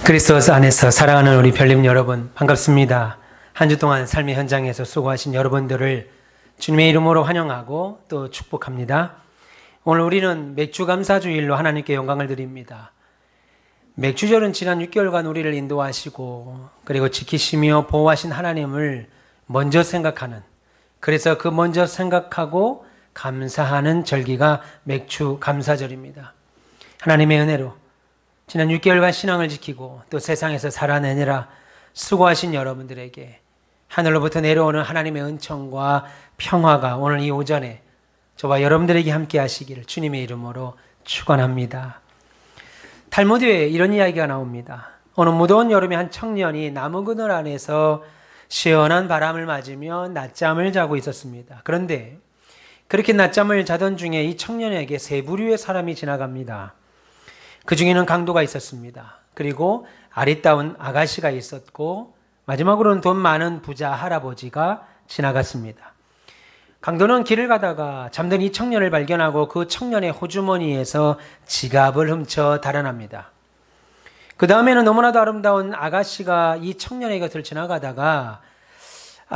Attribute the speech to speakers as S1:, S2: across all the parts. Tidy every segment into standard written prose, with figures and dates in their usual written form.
S1: 그리스도 안에서 사랑하는 우리 별님 여러분, 반갑습니다. 한 주 동안 삶의 현장에서 수고하신 여러분들을 주님의 이름으로 환영하고 또 축복합니다. 오늘 우리는 맥주 감사주일로 하나님께 영광을 드립니다. 맥주절은 지난 6개월간 우리를 인도하시고 그리고 지키시며 보호하신 하나님을 먼저 생각하는, 그래서 그 먼저 생각하고 감사하는 절기가 맥주 감사절입니다. 하나님의 은혜로 지난 6개월간 신앙을 지키고 또 세상에서 살아내느라 수고하신 여러분들에게 하늘로부터 내려오는 하나님의 은총과 평화가 오늘 이 오전에 저와 여러분들에게 함께 하시기를 주님의 이름으로 축원합니다. 탈무드에 이런 이야기가 나옵니다. 어느 무더운 여름에 한 청년이 나무 그늘 안에서 시원한 바람을 맞으며 낮잠을 자고 있었습니다. 그런데 그렇게 낮잠을 자던 중에 이 청년에게 세 부류의 사람이 지나갑니다. 그 중에는 강도가 있었습니다. 그리고 아리따운 아가씨가 있었고 마지막으로는 돈 많은 부자 할아버지가 지나갔습니다. 강도는 길을 가다가 잠든 이 청년을 발견하고 그 청년의 호주머니에서 지갑을 훔쳐 달아납니다. 그 다음에는 너무나도 아름다운 아가씨가 이 청년의 곁을 지나가다가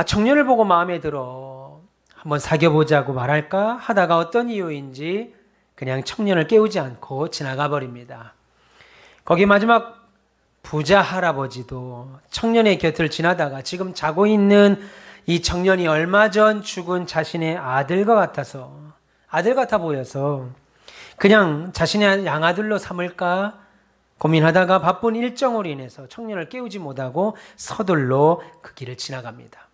S1: 청년을 보고 마음에 들어 한번 사귀어보자고 말할까 하다가 어떤 이유인지 그냥 청년을 깨우지 않고 지나가 버립니다. 거기 마지막 부자 할아버지도 청년의 곁을 지나다가 지금 자고 있는 이 청년이 얼마 전 죽은 자신의 아들 같아 보여서 그냥 자신의 양아들로 삼을까 고민하다가 바쁜 일정으로 인해서 청년을 깨우지 못하고 서둘러 그 길을 지나갑니다.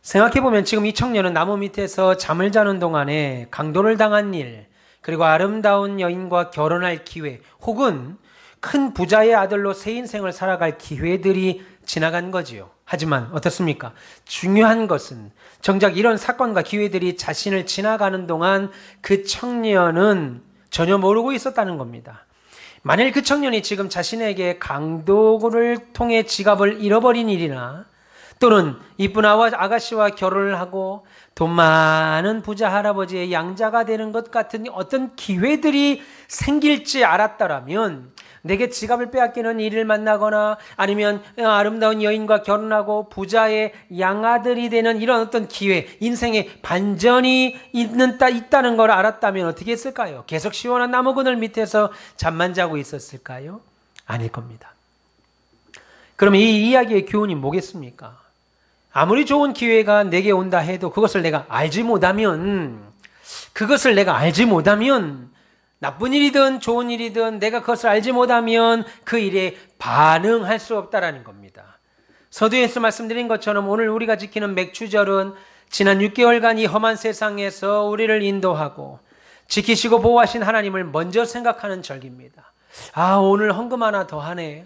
S1: 생각해보면 지금 이 청년은 나무 밑에서 잠을 자는 동안에 강도를 당한 일, 그리고 아름다운 여인과 결혼할 기회, 혹은 큰 부자의 아들로 새 인생을 살아갈 기회들이 지나간 거지요. 하지만 어떻습니까? 중요한 것은 정작 이런 사건과 기회들이 자신을 지나가는 동안 그 청년은 전혀 모르고 있었다는 겁니다. 만일 그 청년이 지금 자신에게 강도를 통해 지갑을 잃어버린 일이나 또는 이쁜 아가씨와 결혼을 하고 돈 많은 부자 할아버지의 양자가 되는 것 같은 어떤 기회들이 생길지 알았더라면 내게 지갑을 빼앗기는 일을 만나거나 아니면 아름다운 여인과 결혼하고 부자의 양아들이 되는 이런 어떤 기회, 인생의 반전이 있다는 걸 알았다면 어떻게 했을까요? 계속 시원한 나무 그늘 밑에서 잠만 자고 있었을까요? 아닐 겁니다. 그럼 이 이야기의 교훈이 뭐겠습니까? 아무리 좋은 기회가 내게 온다 해도 그것을 내가 알지 못하면 나쁜 일이든 좋은 일이든 내가 그것을 알지 못하면 그 일에 반응할 수 없다라는 겁니다. 서두에서 말씀드린 것처럼 오늘 우리가 지키는 맥주절은 지난 6개월간 이 험한 세상에서 우리를 인도하고 지키시고 보호하신 하나님을 먼저 생각하는 절기입니다. 오늘 헌금 하나 더 하네.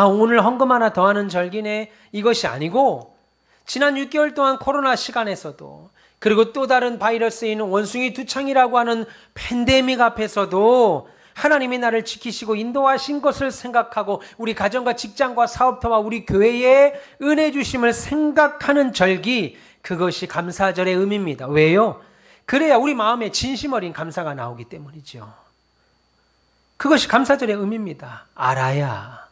S1: 오늘 헌금 하나 더 하는 절기네. 이것이 아니고 지난 6개월 동안 코로나 시간에서도 그리고 또 다른 바이러스인 원숭이 두창이라고 하는 팬데믹 앞에서도 하나님이 나를 지키시고 인도하신 것을 생각하고 우리 가정과 직장과 사업터와 우리 교회에 은혜 주심을 생각하는 절기, 그것이 감사절의 의미입니다. 왜요? 그래야 우리 마음에 진심 어린 감사가 나오기 때문이죠. 그것이 감사절의 의미입니다. 알아야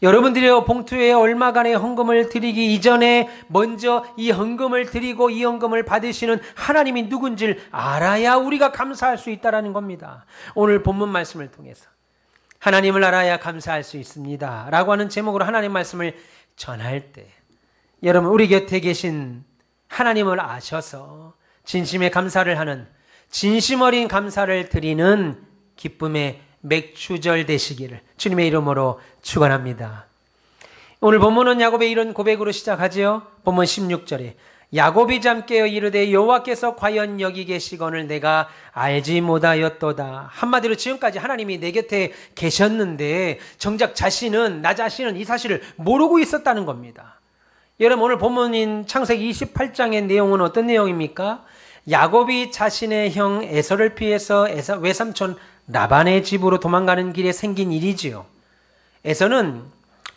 S1: 여러분들이 봉투에 얼마간의 헌금을 드리기 이전에 먼저 이 헌금을 드리고 이 헌금을 받으시는 하나님이 누군지를 알아야 우리가 감사할 수 있다는 겁니다. 오늘 본문 말씀을 통해서 하나님을 알아야 감사할 수 있습니다 라고 하는 제목으로 하나님 말씀을 전할 때 여러분, 우리 곁에 계신 하나님을 아셔서 진심의 감사를 하는, 진심 어린 감사를 드리는 기쁨의 맥주절 되시기를 주님의 이름으로 축원합니다. 오늘 본문은 야곱의 이런 고백으로 시작하지요. 본문 16절에 야곱이 잠깨어 이르되 여호와께서 과연 여기 계시거늘 내가 알지 못하였도다. 한마디로 지금까지 하나님이 내 곁에 계셨는데 정작 나 자신은 이 사실을 모르고 있었다는 겁니다. 여러분, 오늘 본문인 창세기 28장의 내용은 어떤 내용입니까? 야곱이 자신의 형 에서를 피해서 외삼촌 라반의 집으로 도망가는 길에 생긴 일이지요. 에서는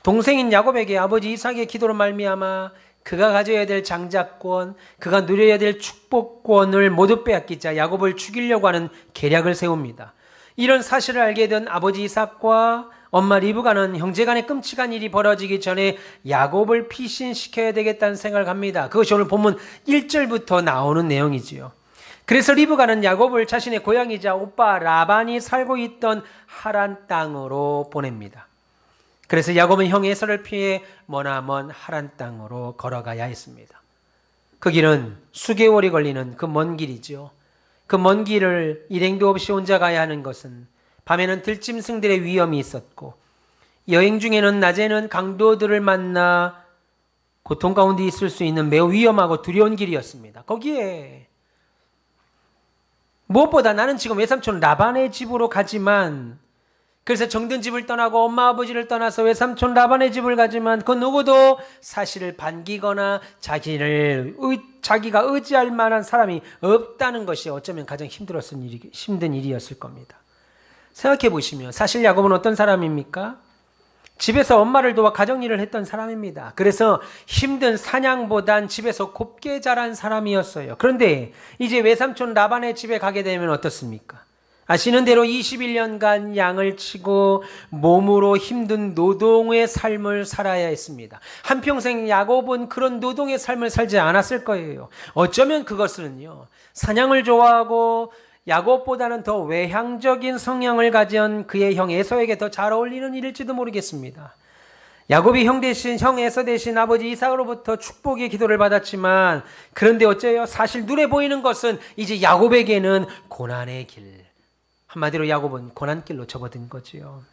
S1: 동생인 야곱에게 아버지 이삭의 기도로 말미암아 그가 가져야 될 장자권, 그가 누려야 될 축복권을 모두 빼앗기자 야곱을 죽이려고 하는 계략을 세웁니다. 이런 사실을 알게 된 아버지 이삭과 엄마 리브가는 형제간에 끔찍한 일이 벌어지기 전에 야곱을 피신시켜야 되겠다는 생각을 합니다. 그것이 오늘 본문 1절부터 나오는 내용이지요. 그래서 리브가는 야곱을 자신의 고향이자 오빠 라반이 살고 있던 하란 땅으로 보냅니다. 그래서 야곱은 형 에서를 피해 머나먼 하란 땅으로 걸어가야 했습니다. 그 길은 수개월이 걸리는 그 먼 길이죠. 그 먼 길을 일행도 없이 혼자 가야 하는 것은 밤에는 들짐승들의 위험이 있었고 여행 중에는 낮에는 강도들을 만나 고통 가운데 있을 수 있는 매우 위험하고 두려운 길이었습니다. 거기에 무엇보다 나는 지금 외삼촌 라반의 집으로 가지만, 그래서 정든 집을 떠나고 엄마 아버지를 떠나서 외삼촌 라반의 집을 가지만 그 누구도 사실을 반기거나 자기가 의지할 만한 사람이 없다는 것이 어쩌면 가장 힘든 일이었을 겁니다. 생각해 보시면 사실 야곱은 어떤 사람입니까? 집에서 엄마를 도와 가정일을 했던 사람입니다. 그래서 힘든 사냥보단 집에서 곱게 자란 사람이었어요. 그런데 이제 외삼촌 라반의 집에 가게 되면 어떻습니까? 아시는 대로 21년간 양을 치고 몸으로 힘든 노동의 삶을 살아야 했습니다. 한평생 야곱은 그런 노동의 삶을 살지 않았을 거예요. 어쩌면 그것은요, 사냥을 좋아하고 야곱보다는 더 외향적인 성향을 가진 그의 형 에서에게 더 잘 어울리는 일일지도 모르겠습니다. 야곱이 형 에서 대신 아버지 이삭으로부터 축복의 기도를 받았지만, 그런데 어째요? 사실 눈에 보이는 것은 이제 야곱에게는 고난의 길. 한마디로 야곱은 고난길로 접어든 거지요.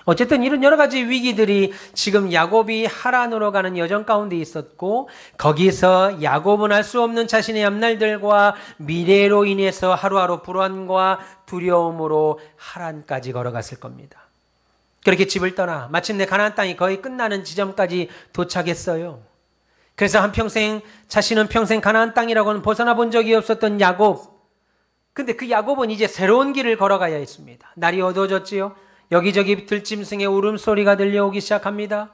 S1: 어쨌든 이런 여러 가지 위기들이 지금 야곱이 하란으로 가는 여정 가운데 있었고, 거기서 야곱은 알 수 없는 자신의 앞날들과 미래로 인해서 하루하루 불안과 두려움으로 하란까지 걸어갔을 겁니다. 그렇게 집을 떠나 마침내 가나안 땅이 거의 끝나는 지점까지 도착했어요. 그래서 한평생 자신은 평생 가나안 땅이라고는 벗어나 본 적이 없었던 야곱. 근데 그 야곱은 이제 새로운 길을 걸어가야 했습니다. 날이 어두워졌지요. 여기저기 들짐승의 울음소리가 들려오기 시작합니다.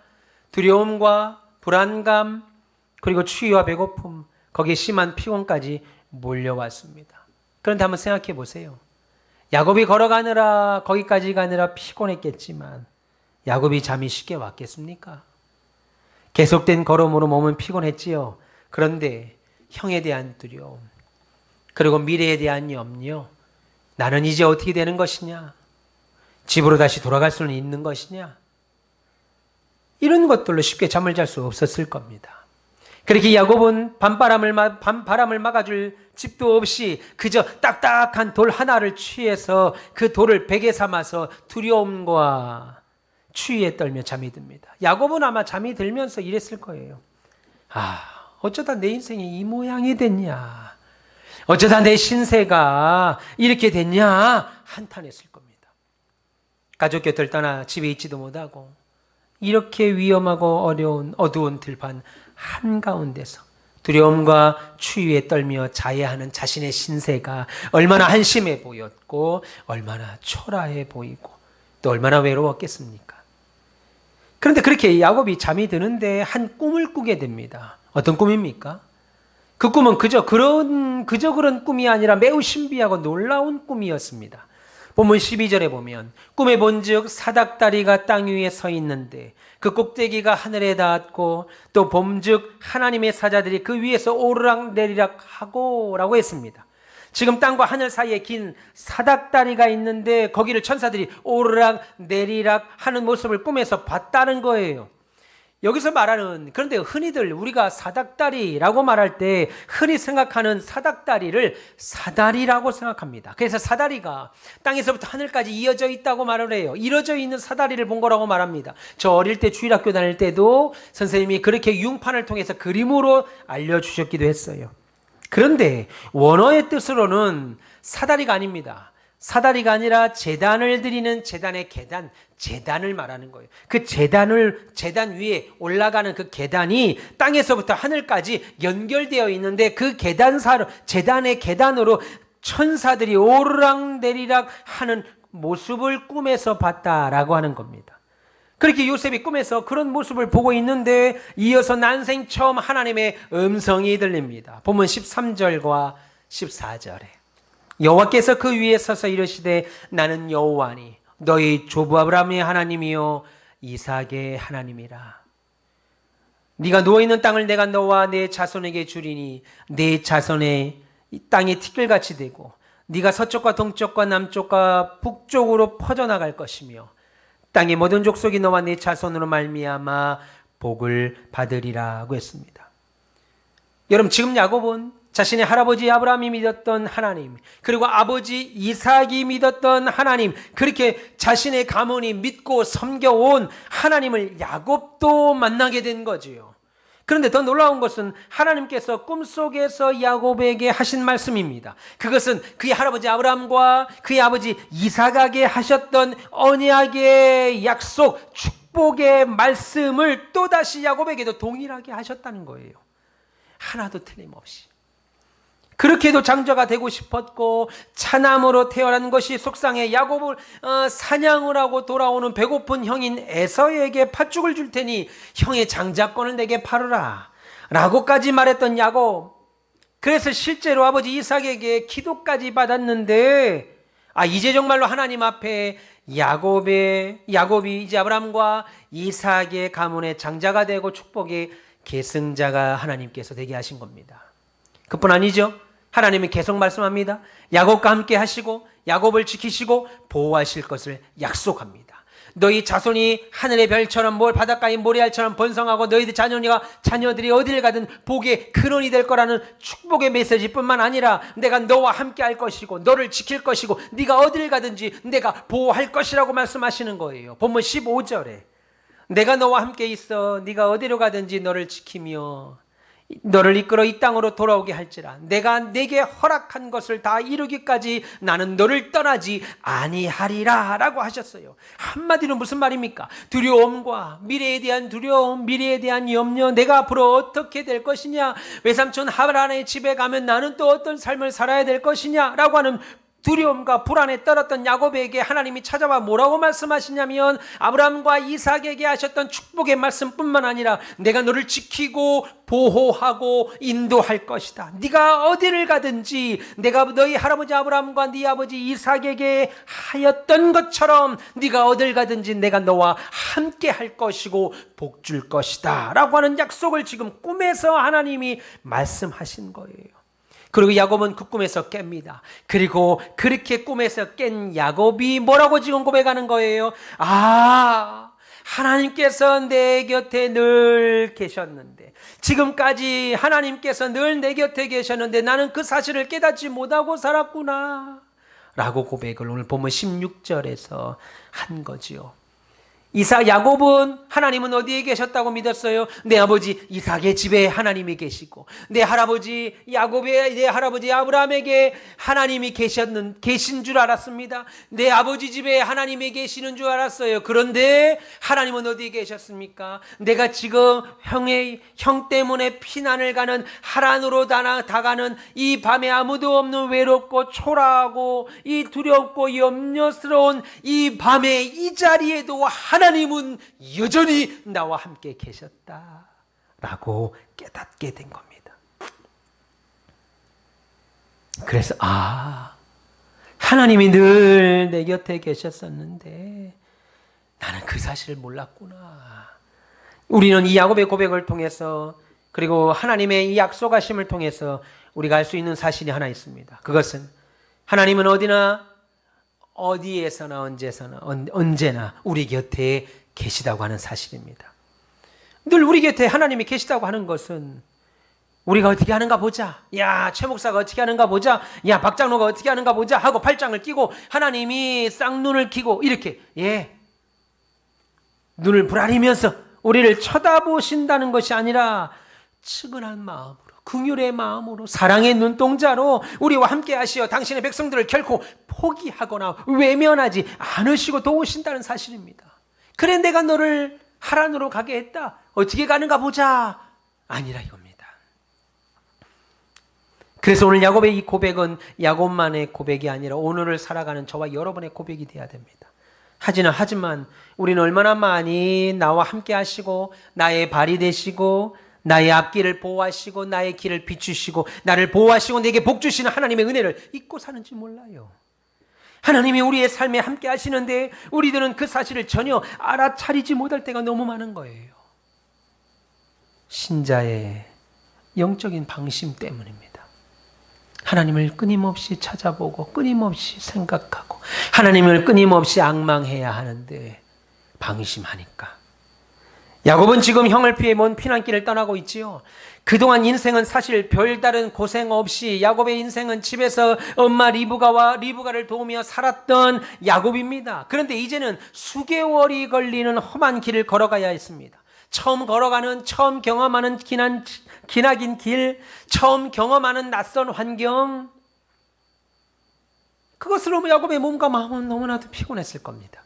S1: 두려움과 불안감, 그리고 추위와 배고픔, 거기에 심한 피곤까지 몰려왔습니다. 그런데 한번 생각해 보세요. 야곱이 걸어가느라, 거기까지 가느라 피곤했겠지만 야곱이 잠이 쉽게 왔겠습니까? 계속된 걸음으로 몸은 피곤했지요. 그런데 형에 대한 두려움, 그리고 미래에 대한 염려, 나는 이제 어떻게 되는 것이냐, 집으로 다시 돌아갈 수는 있는 것이냐, 이런 것들로 쉽게 잠을 잘 수 없었을 겁니다. 그렇게 야곱은 밤바람을 막아줄 집도 없이 그저 딱딱한 돌 하나를 취해서 그 돌을 베개 삼아서 두려움과 추위에 떨며 잠이 듭니다. 야곱은 아마 잠이 들면서 이랬을 거예요. 어쩌다 내 인생이 이 모양이 됐냐, 어쩌다 내 신세가 이렇게 됐냐 한탄했을 겁니다. 가족 곁을 떠나 집에 있지도 못하고 이렇게 위험하고 어려운 어두운 들판 한가운데서 두려움과 추위에 떨며 자야 하는 자신의 신세가 얼마나 한심해 보였고 얼마나 초라해 보이고 또 얼마나 외로웠겠습니까? 그런데 그렇게 야곱이 잠이 드는데 한 꿈을 꾸게 됩니다. 어떤 꿈입니까? 그 꿈은 그저 그런 꿈이 아니라 매우 신비하고 놀라운 꿈이었습니다. 본문 12절에 보면 꿈에 본즉 사닥다리가 땅 위에 서 있는데 그 꼭대기가 하늘에 닿았고 또 본즉 하나님의 사자들이 그 위에서 오르락내리락 하고 라고 했습니다. 지금 땅과 하늘 사이에 긴 사닥다리가 있는데 거기를 천사들이 오르락내리락 하는 모습을 꿈에서 봤다는 거예요. 여기서 말하는, 그런데 흔히들 우리가 사닥다리라고 말할 때 흔히 생각하는 사닥다리를 사다리라고 생각합니다. 그래서 사다리가 땅에서부터 하늘까지 이어져 있다고 말을 해요. 이어져 있는 사다리를 본 거라고 말합니다. 저 어릴 때 주일학교 다닐 때도 선생님이 그렇게 융판을 통해서 그림으로 알려주셨기도 했어요. 그런데 원어의 뜻으로는 사다리가 아닙니다. 사다리가 아니라 제단을 드리는 제단의 계단, 제단을 말하는 거예요. 그 제단 위에 올라가는 그 계단이 땅에서부터 하늘까지 연결되어 있는데 그 제단의 계단으로 천사들이 오르락내리락 하는 모습을 꿈에서 봤다라고 하는 겁니다. 그렇게 요셉이 꿈에서 그런 모습을 보고 있는데 이어서 난생 처음 하나님의 음성이 들립니다. 본문 13절과 14절에 여호와께서 그 위에 서서 이르시되 나는 여호와니 너희 조부 아브라함의 하나님이요 이삭의 하나님이라. 네가 누워있는 땅을 내가 너와 내 자손에게 주리니 내 자손의 이 땅이 티끌같이 되고 네가 서쪽과 동쪽과 남쪽과 북쪽으로 퍼져나갈 것이며 땅의 모든 족속이 너와 네 자손으로 말미암아 복을 받으리라고 했습니다. 여러분, 지금 야곱은 자신의 할아버지 아브라함이 믿었던 하나님, 그리고 아버지 이삭이 믿었던 하나님, 그렇게 자신의 가문이 믿고 섬겨온 하나님을 야곱도 만나게 된 거지요. 그런데 더 놀라운 것은 하나님께서 꿈속에서 야곱에게 하신 말씀입니다. 그것은 그의 할아버지 아브라함과 그의 아버지 이삭에게 하셨던 언약의 약속, 축복의 말씀을 또다시 야곱에게도 동일하게 하셨다는 거예요. 하나도 틀림없이. 그렇게도 장자가 되고 싶었고 차남으로 태어난 것이 속상해 야곱을 사냥을 하고 돌아오는 배고픈 형인 에서에게 팥죽을 줄 테니 형의 장자권을 내게 팔으라 라고까지 말했던 야곱. 그래서 실제로 아버지 이삭에게 기도까지 받았는데 이제 정말로 하나님 앞에 야곱이 이제 아브라함과 이삭의 가문의 장자가 되고 축복의 계승자가 하나님께서 되게 하신 겁니다. 그뿐 아니죠. 하나님은 계속 말씀합니다. 야곱과 함께 하시고 야곱을 지키시고 보호하실 것을 약속합니다. 너희 자손이 하늘의 별처럼 바닷가의 모래알처럼 번성하고 너희들 자녀들이 어딜 가든 복의 근원이 될 거라는 축복의 메시지뿐만 아니라 내가 너와 함께 할 것이고 너를 지킬 것이고 네가 어딜 가든지 내가 보호할 것이라고 말씀하시는 거예요. 본문 15절에 내가 너와 함께 있어 네가 어디로 가든지 너를 지키며 너를 이끌어 이 땅으로 돌아오게 할지라 내가 내게 허락한 것을 다 이루기까지 나는 너를 떠나지 아니하리라 라고 하셨어요. 한마디로 무슨 말입니까? 두려움과 미래에 대한 두려움, 미래에 대한 염려, 내가 앞으로 어떻게 될 것이냐, 외삼촌 하란의 집에 가면 나는 또 어떤 삶을 살아야 될 것이냐 라고 하는 두려움과 불안에 떨었던 야곱에게 하나님이 찾아와 뭐라고 말씀하시냐면 아브라함과 이삭에게 하셨던 축복의 말씀뿐만 아니라 내가 너를 지키고 보호하고 인도할 것이다. 네가 어디를 가든지 내가 너희 할아버지 아브라함과 네 아버지 이삭에게 하였던 것처럼 네가 어딜 가든지 내가 너와 함께 할 것이고 복 줄 것이다 라고 하는 약속을 지금 꿈에서 하나님이 말씀하신 거예요. 그리고 야곱은 그 꿈에서 깹니다. 그리고 그렇게 꿈에서 깬 야곱이 뭐라고 지금 고백하는 거예요? 하나님께서 내 곁에 늘 계셨는데, 지금까지 하나님께서 늘 내 곁에 계셨는데 나는 그 사실을 깨닫지 못하고 살았구나 라고 고백을 오늘 본문 16절에서 한 거지요. 야곱은 하나님은 어디에 계셨다고 믿었어요? 내 아버지 이삭의 집에 하나님이 계시고 내 할아버지 내 할아버지 아브라함에게 하나님이 계신 줄 알았습니다. 내 아버지 집에 하나님이 계시는 줄 알았어요. 그런데 하나님은 어디에 계셨습니까? 내가 지금 형 때문에 피난을 가는 하란으로 다가는 이 밤에 아무도 없는 외롭고 초라하고 이 두렵고 염려스러운 이 밤에 이 자리에도 하나님은 여전히 나와 함께 계셨다라고 깨닫게 된 겁니다. 그래서 하나님이 늘 내 곁에 계셨었는데 나는 그 사실을 몰랐구나. 우리는 이 야곱의 고백을 통해서 그리고 하나님의 이 약속하심을 통해서 우리가 알 수 있는 사실이 하나 있습니다. 그것은 하나님은 어디에서나 언제나 우리 곁에 계시다고 하는 사실입니다. 늘 우리 곁에 하나님이 계시다고 하는 것은 우리가 어떻게 하는가 보자, 야 최 목사가 어떻게 하는가 보자, 야 박 장로가 어떻게 하는가 보자 하고 팔짱을 끼고 하나님이 쌍눈을 끼고 이렇게 눈을 부라리면서 우리를 쳐다보신다는 것이 아니라 측은한 마음으로, 긍휼의 마음으로, 사랑의 눈동자로 우리와 함께 하시어 당신의 백성들을 결코 포기하거나 외면하지 않으시고 도우신다는 사실입니다. 그래 내가 너를 하란으로 가게 했다, 어떻게 가는가 보자 아니라 이겁니다. 그래서 오늘 야곱의 이 고백은 야곱만의 고백이 아니라 오늘을 살아가는 저와 여러분의 고백이 되어야 됩니다. 하지만 우리는 얼마나 많이 나와 함께 하시고 나의 발이 되시고 나의 앞길을 보호하시고 나의 길을 비추시고 나를 보호하시고 내게 복 주시는 하나님의 은혜를 잊고 사는지 몰라요. 하나님이 우리의 삶에 함께 하시는데 우리들은 그 사실을 전혀 알아차리지 못할 때가 너무 많은 거예요. 신자의 영적인 방심 때문입니다. 하나님을 끊임없이 찾아보고 끊임없이 생각하고 하나님을 끊임없이 앙망해야 하는데 방심하니까. 야곱은 지금 형을 피해 먼 피난길을 떠나고 있지요. 그동안 인생은 사실 별다른 고생 없이 야곱의 인생은 집에서 엄마 리브가를 도우며 살았던 야곱입니다. 그런데 이제는 수개월이 걸리는 험한 길을 걸어가야 했습니다. 처음 경험하는 기나긴 길, 처음 경험하는 낯선 환경, 그것으로 야곱의 몸과 마음은 너무나도 피곤했을 겁니다.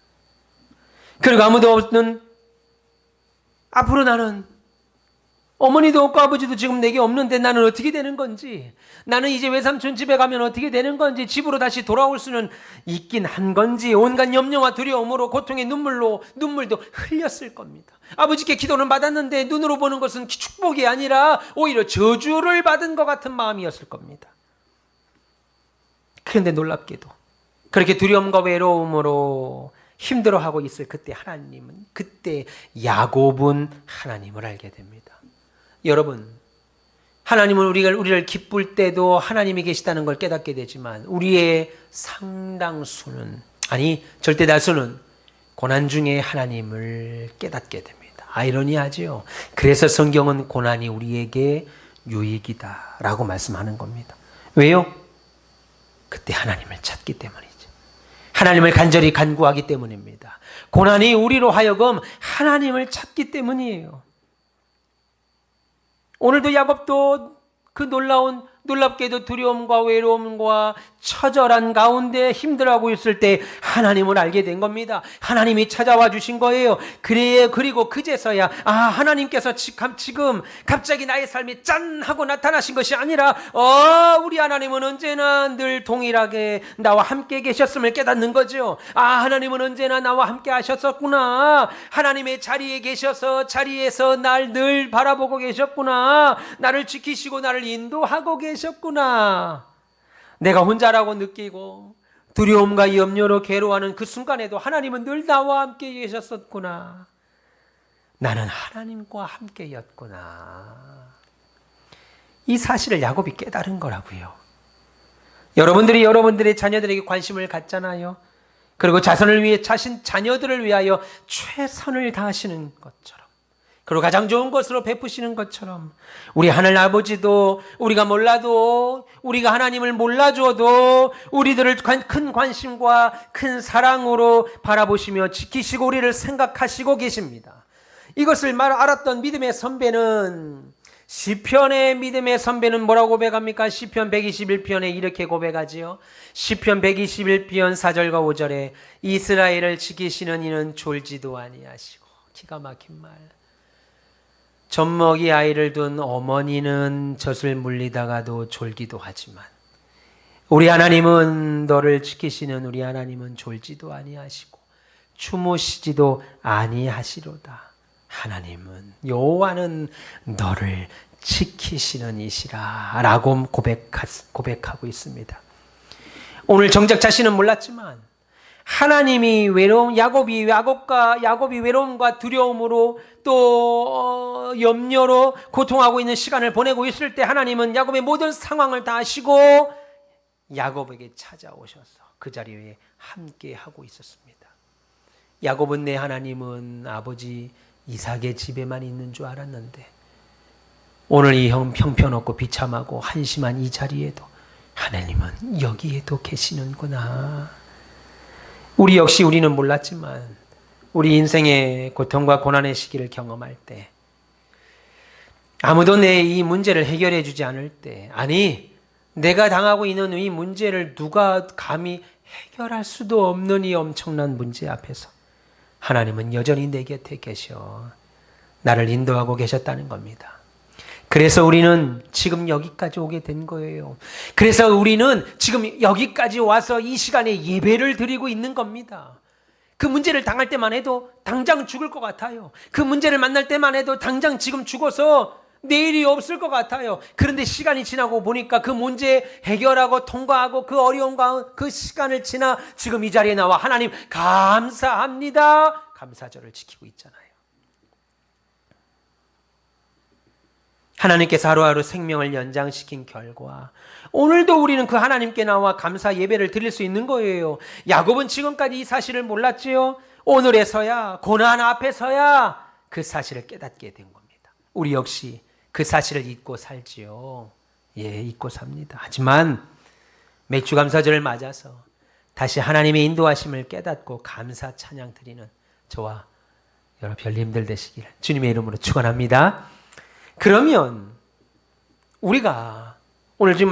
S1: 그리고 아무도 없는, 앞으로 나는 어머니도 없고 아버지도 지금 내게 없는데 나는 어떻게 되는 건지, 나는 이제 외삼촌 집에 가면 어떻게 되는 건지, 집으로 다시 돌아올 수는 있긴 한 건지, 온갖 염려와 두려움으로 고통의 눈물도 흘렸을 겁니다. 아버지께 기도는 받았는데 눈으로 보는 것은 축복이 아니라 오히려 저주를 받은 것 같은 마음이었을 겁니다. 그런데 놀랍게도 그렇게 두려움과 외로움으로 힘들어하고 있을 그때 야곱은 하나님을 알게 됩니다. 여러분, 하나님은 우리를 기쁠 때도 하나님이 계시다는 걸 깨닫게 되지만 우리의 상당수는, 아니 절대 다수는 고난 중에 하나님을 깨닫게 됩니다. 아이러니하지요. 그래서 성경은 고난이 우리에게 유익이다 라고 말씀하는 겁니다. 왜요? 그때 하나님을 찾기 때문이죠. 하나님을 간절히 간구하기 때문입니다. 고난이 우리로 하여금 하나님을 찾기 때문이에요. 오늘도 야곱도 그 놀랍게도 두려움과 외로움과 처절한 가운데 힘들어하고 있을 때 하나님을 알게 된 하나님이 찾아와 주신 거예요. 그리고 그제서야 하나님께서 지금 갑자기 나의 삶에 짠 하고 나타나신 것이 아니라 우리 하나님은 언제나 늘 동일하게 나와 함께 계셨음을 깨닫는 거죠. 하나님은 언제나 나와 함께 하셨었구나. 하나님의 자리에 계셔서 자리에서 날 늘 바라보고 계셨구나. 나를 지키시고 나를 인도하고 계셨구나. 내가 혼자라고 느끼고 두려움과 염려로 괴로워하는 그 순간에도 하나님은 늘 나와 함께 계셨었구나. 나는 하나님과 함께였구나. 이 사실을 야곱이 깨달은 거라고요. 여러분들이 여러분들의 자녀들에게 관심을 갖잖아요. 그리고 자손을 위해 자녀들을 위하여 최선을 다하시는 것처럼, 그리고 가장 좋은 것으로 베푸시는 것처럼 우리 하늘 아버지도 우리가 하나님을 몰라줘도 우리들을 큰 관심과 큰 사랑으로 바라보시며 지키시고 우리를 생각하시고 계십니다. 이것을 알았던 믿음의 선배는, 시편의 믿음의 선배는 뭐라고 고백합니까? 시편 121편에 이렇게 고백하지요. 시편 121편 4절과 5절에 이스라엘을 지키시는 이는 졸지도 아니하시고. 기가 막힌 말. 젖먹이 아이를 둔 어머니는 젖을 물리다가도 졸기도 하지만 우리 하나님은, 너를 지키시는 우리 하나님은 졸지도 아니하시고 주무시지도 아니하시로다. 하나님은, 여호와는 너를 지키시는 이시라 라고 고백하고 있습니다. 오늘 정작 자신은 몰랐지만 하나님이 야곱이 외로움과 두려움으로 또 염려로 고통하고 있는 시간을 보내고 있을 때 하나님은 야곱의 모든 상황을 다 아시고 야곱에게 찾아오셔서 그 자리에 함께 하고 있었습니다. 야곱은, 내 하나님은 아버지 이삭의 집에만 있는 줄 알았는데 오늘 이 형편없고 비참하고 한심한 이 자리에도 하나님은 여기에도 계시는구나. 우리 역시 우리는 몰랐지만 우리 인생의 고통과 고난의 시기를 경험할 때, 아무도 내 이 문제를 해결해 주지 않을 때, 아니 내가 당하고 있는 이 문제를 누가 감히 해결할 수도 없는 이 엄청난 문제 앞에서 하나님은 여전히 내 곁에 계셔 나를 인도하고 계셨다는 겁니다. 그래서 우리는 지금 여기까지 오게 된 거예요. 그래서 우리는 지금 여기까지 와서 이 시간에 예배를 드리고 있는 겁니다. 그 문제를 당할 때만 해도 당장 죽을 것 같아요. 그 문제를 만날 때만 해도 당장 지금 죽어서 내일이 없을 것 같아요. 그런데 시간이 지나고 보니까 그 문제 해결하고 통과하고 그 어려움과 그 시간을 지나 지금 이 자리에 나와 하나님 감사합니다. 감사절을 지키고 있잖아요. 하나님께서 하루하루 생명을 연장시킨 결과 오늘도 우리는 그 하나님께 나와 감사 예배를 드릴 수 있는 거예요. 야곱은 지금까지 이 사실을 몰랐지요. 오늘에서야, 고난 앞에서야 그 사실을 깨닫게 된 겁니다. 우리 역시 그 사실을 잊고 살지요. 예, 잊고 삽니다. 하지만 맥주감사절을 맞아서 다시 하나님의 인도하심을 깨닫고 감사 찬양 드리는 저와 여러 별님들 되시기를 주님의 이름으로 축원합니다. 그러면 우리가 오늘 지금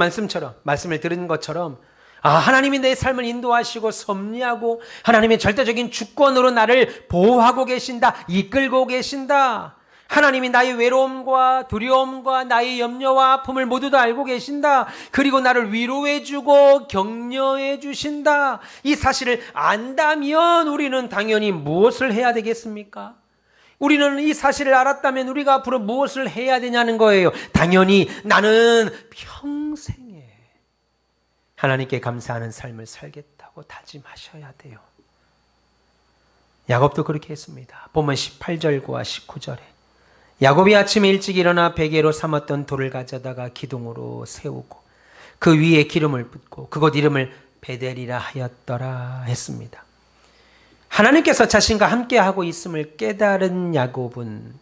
S1: 말씀을 들은 것처럼 하나님이 내 삶을 인도하시고 섭리하고 하나님의 절대적인 주권으로 나를 보호하고 계신다, 이끌고 계신다. 하나님이 나의 외로움과 두려움과 나의 염려와 아픔을 모두 다 알고 계신다. 그리고 나를 위로해 주고 격려해 주신다. 이 사실을 안다면 우리는 당연히 무엇을 해야 되겠습니까? 우리는 이 사실을 알았다면 우리가 앞으로 무엇을 해야 되냐는 거예요. 당연히 나는 평생에 하나님께 감사하는 삶을 살겠다고 다짐하셔야 돼요. 야곱도 그렇게 했습니다. 보면 18절과 19절에 야곱이 아침에 일찍 일어나 베개로 삼았던 돌을 가져다가 기둥으로 세우고 그 위에 기름을 붓고 그곳 이름을 베델이라 하였더라 했습니다. 하나님께서 자신과 함께하고 있음을 깨달은 야곱은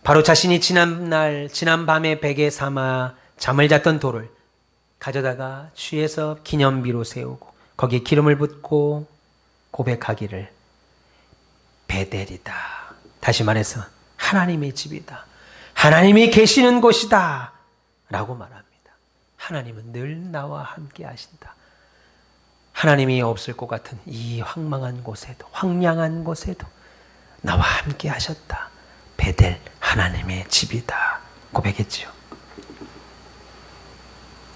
S1: 바로 자신이 지난 밤에 베개 삼아 잠을 잤던 돌을 가져다가 취해서 기념비로 세우고 거기에 기름을 붓고 고백하기를 베델이다. 다시 말해서 하나님의 집이다. 하나님이 계시는 곳이다. 라고 말합니다. 하나님은 늘 나와 함께 하신다. 하나님이 없을 것 같은 이 황망한 곳에도 황량한 곳에도 나와 함께 하셨다. 베델 하나님의 집이다. 고백했지요.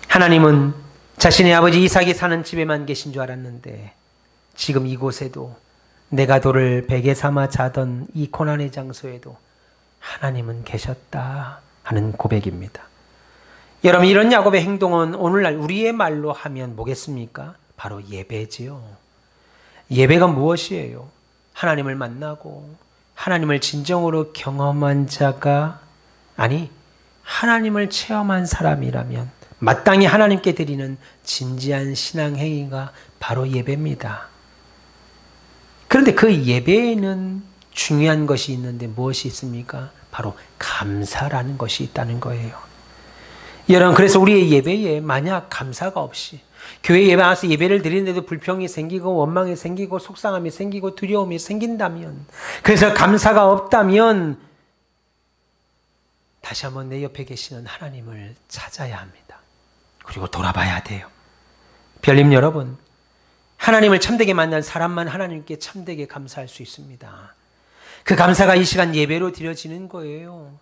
S1: 하나님은 자신의 아버지 이삭이 사는 집에만 계신 줄 알았는데 지금 이곳에도 내가 돌을 베개 삼아 자던 이 고난의 장소에도 하나님은 계셨다 하는 고백입니다. 여러분, 이런 야곱의 행동은 오늘날 우리의 말로 하면 뭐겠습니까? 바로 예배지요. 예배가 무엇이에요? 하나님을 만나고 하나님을 진정으로 경험한 자가 하나님을 체험한 사람이라면 마땅히 하나님께 드리는 진지한 신앙 행위가 바로 예배입니다. 그런데 그 예배에는 중요한 것이 있는데 무엇이 있습니까? 바로 감사라는 것이 있다는 거예요. 여러분, 그래서 우리의 예배에 만약 감사가 없이 교회 예배 와서 예배를 드리는데도 불평이 생기고 원망이 생기고 속상함이 생기고 두려움이 생긴다면, 그래서 감사가 없다면 다시 한번 내 옆에 계시는 하나님을 찾아야 합니다. 그리고 돌아봐야 돼요. 별님 여러분, 하나님을 참되게 만난 사람만 하나님께 참되게 감사할 수 있습니다. 그 감사가 이 시간 예배로 드려지는 거예요.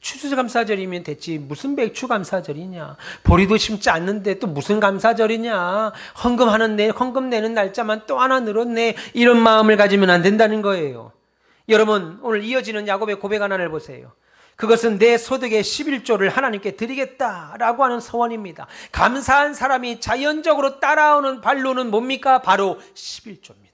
S1: 추수감사절이면 됐지 무슨 맥추감사절이냐, 보리도 심지 않는데 또 무슨 감사절이냐, 헌금 내는 날짜만 또 하나 늘었네, 이런 마음을 가지면 안 된다는 거예요. 여러분, 오늘 이어지는 야곱의 고백 하나를 보세요. 그것은 내 소득의 11조를 하나님께 드리겠다라고 하는 서원입니다. 감사한 사람이 자연적으로 따라오는 반로는 뭡니까? 바로 11조입니다.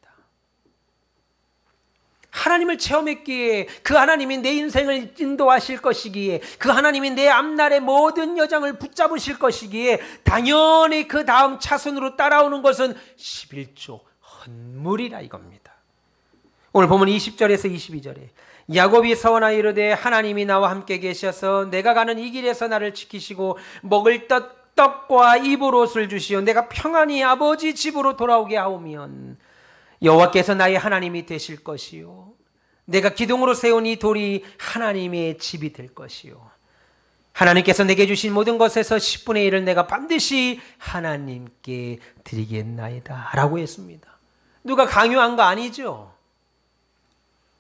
S1: 하나님을 체험했기에, 그 하나님이 내 인생을 인도하실 것이기에, 그 하나님이 내 앞날의 모든 여정을 붙잡으실 것이기에 당연히 그 다음 차순으로 따라오는 것은 11조 헌물이라 이겁니다. 오늘 보면 20절에서 22절에 야곱이 서원하여 이르되 하나님이 나와 함께 계셔서 내가 가는 이 길에서 나를 지키시고 먹을 떡과 입을 옷을 주시어 내가 평안히 아버지 집으로 돌아오게 하오면 여호와께서 나의 하나님이 되실 것이요 내가 기둥으로 세운 이 돌이 하나님의 집이 될 것이요 하나님께서 내게 주신 모든 것에서 10분의 1을 내가 반드시 하나님께 드리겠나이다 라고 했습니다. 누가 강요한 거 아니죠?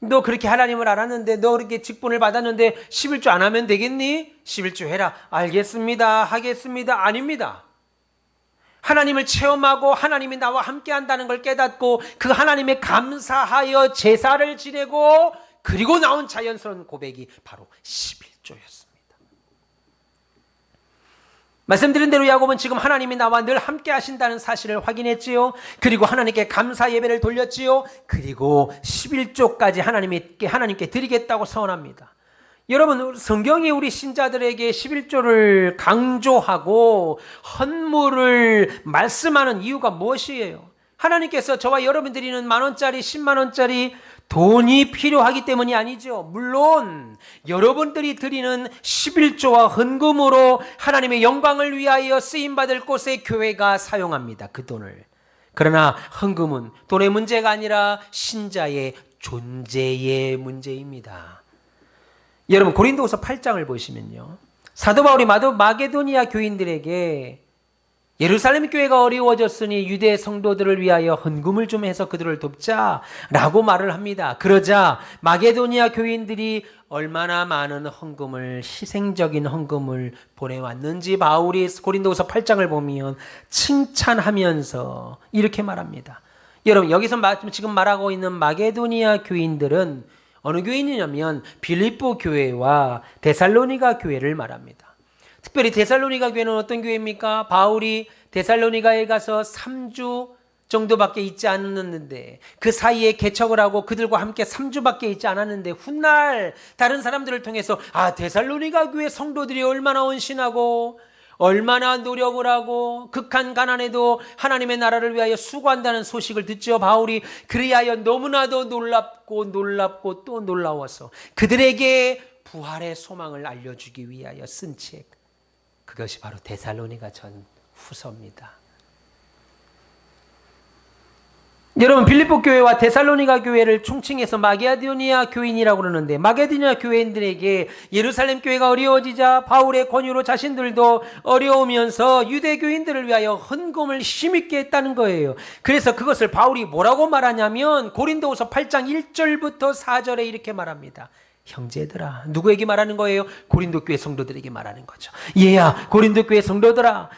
S1: 너 그렇게 하나님을 알았는데, 너 그렇게 직분을 받았는데 11조 안 하면 되겠니? 11조 해라. 알겠습니다. 하겠습니다. 아닙니다. 하나님을 체험하고 하나님이 나와 함께 한다는 걸 깨닫고 그 하나님에 감사하여 제사를 지내고 그리고 나온 자연스러운 고백이 바로 11조였습니다. 말씀드린 대로 야곱은 지금 하나님이 나와 늘 함께 하신다는 사실을 확인했지요. 그리고 하나님께 감사 예배를 돌렸지요. 그리고 11조까지 하나님께 드리겠다고 선언합니다. 여러분, 성경이 우리 신자들에게 11조를 강조하고 헌물을 말씀하는 이유가 무엇이에요? 하나님께서 저와 여러분 드리는 10,000원짜리, 100,000원짜리 돈이 필요하기 때문이 아니죠. 물론 여러분들이 드리는 11조와 헌금으로 하나님의 영광을 위하여 쓰임받을 곳에 교회가 사용합니다. 그 돈을. 그러나 헌금은 돈의 문제가 아니라 신자의 존재의 문제입니다. 여러분, 고린도후서 8장을 보시면요, 사도 바울이 마게도니아 교인들에게 예루살렘 교회가 어려워졌으니 유대 성도들을 위하여 헌금을 좀 해서 그들을 돕자라고 말을 합니다. 그러자 마게도니아 교인들이 얼마나 많은 헌금을, 희생적인 헌금을 보내왔는지 바울이 고린도후서 8장을 보면 칭찬하면서 이렇게 말합니다. 여러분, 여기서 지금 말하고 있는 마게도니아 교인들은 어느 교인이냐면 빌립보 교회와 데살로니가 교회를 말합니다. 특별히 데살로니가 교회는 어떤 교회입니까? 바울이 데살로니가에 가서 3주 정도밖에 있지 않았는데, 그 사이에 개척을 하고 그들과 함께 3주밖에 있지 않았는데 훗날 다른 사람들을 통해서 데살로니가 교회 성도들이 얼마나 헌신하고 얼마나 노력을 하고 극한 가난에도 하나님의 나라를 위하여 수고한다는 소식을 듣죠. 바울이 그리하여 너무나도 놀랍고 또 놀라워서 그들에게 부활의 소망을 알려주기 위하여 쓴 책, 그것이 바로 데살로니가 전후서입니다. 여러분, 빌립보 교회와 데살로니가 교회를 총칭해서 마게도니아 교인이라고 그러는데, 마게도니아 교인들에게 예루살렘 교회가 어려워지자 바울의 권유로 자신들도 어려우면서 유대 교인들을 위하여 헌금을 힘있게 했다는 거예요. 그래서 그것을 바울이 뭐라고 말하냐면 고린도후서 8장 1절부터 4절에 이렇게 말합니다. 형제들아, 누구에게 말하는 거예요? 고린도 교회 성도들에게 말하는 거죠. 얘야, 고린도 교회 성도들아,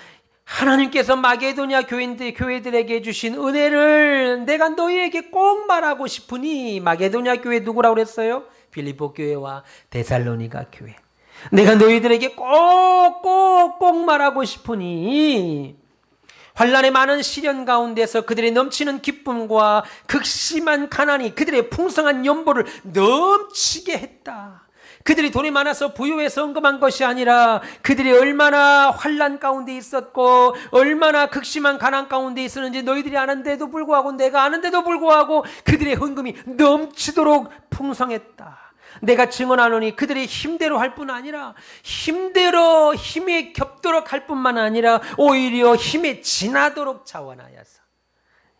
S1: 하나님께서 마게도니아 교회들에게 주신 은혜를 내가 너희에게 꼭 말하고 싶으니, 마게도니아 교회 누구라고 그랬어요? 빌립보 교회와 데살로니가 교회. 내가 너희들에게 꼭 말하고 싶으니, 환난의 많은 시련 가운데서 그들의 넘치는 기쁨과 극심한 가난이 그들의 풍성한 연보를 넘치게 했다. 그들이 돈이 많아서 부유해서 헌금한 것이 아니라 그들이 얼마나 환난 가운데 있었고 얼마나 극심한 가난 가운데 있었는지 너희들이 아는데도 불구하고, 내가 아는데도 불구하고 그들의 헌금이 넘치도록 풍성했다. 내가 증언하노니 그들이 힘대로 할 뿐 아니라 힘에 겹도록 할 뿐만 아니라 오히려 힘에 지나도록 자원하여서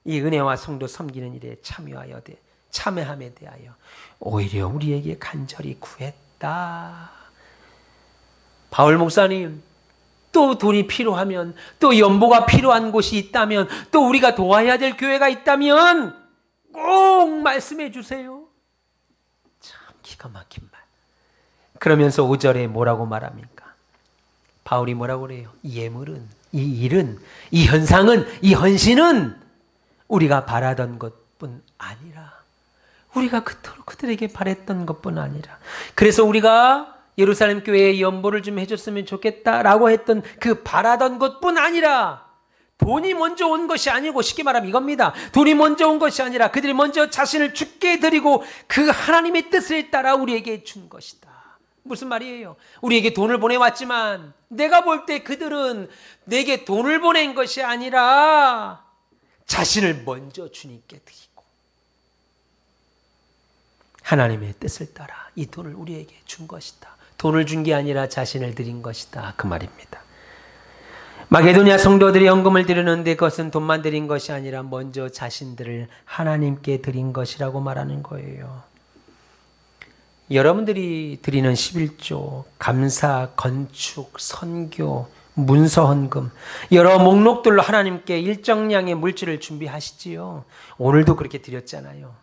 S1: 이 은혜와 성도 섬기는 일에 참여함에 대하여 오히려 우리에게 간절히 구했다. 바울 목사님, 또 돈이 필요하면, 또 연보가 필요한 곳이 있다면, 또 우리가 도와야 될 교회가 있다면 꼭 말씀해 주세요. 참 기가 막힌 말. 그러면서 5절에 뭐라고 말합니까? 바울이 뭐라고 그래요? 이 예물은, 이 일은, 이 현상은, 이 헌신은 우리가 바라던 것뿐 아니라, 우리가 그토록 그들에게 바랬던 것뿐 아니라, 그래서 우리가 예루살렘 교회에 연보를 좀 해줬으면 좋겠다라고 했던 그 바라던 것뿐 아니라, 돈이 먼저 온 것이 아니고, 쉽게 말하면 이겁니다. 돈이 먼저 온 것이 아니라 그들이 먼저 자신을 주께 드리고 그 하나님의 뜻을 따라 우리에게 준 것이다. 무슨 말이에요? 우리에게 돈을 보내왔지만 내가 볼 때 그들은 내게 돈을 보낸 것이 아니라 자신을 먼저 주님께 드리고 하나님의 뜻을 따라 이 돈을 우리에게 준 것이다. 돈을 준 게 아니라 자신을 드린 것이다, 그 말입니다. 마게도니아 성도들이 헌금을 드리는데 그것은 돈만 드린 것이 아니라 먼저 자신들을 하나님께 드린 것이라고 말하는 거예요. 여러분들이 드리는 11조, 감사, 건축, 선교, 문서 헌금, 여러 목록들로 하나님께 일정량의 물질을 준비하시지요. 오늘도 그렇게 드렸잖아요.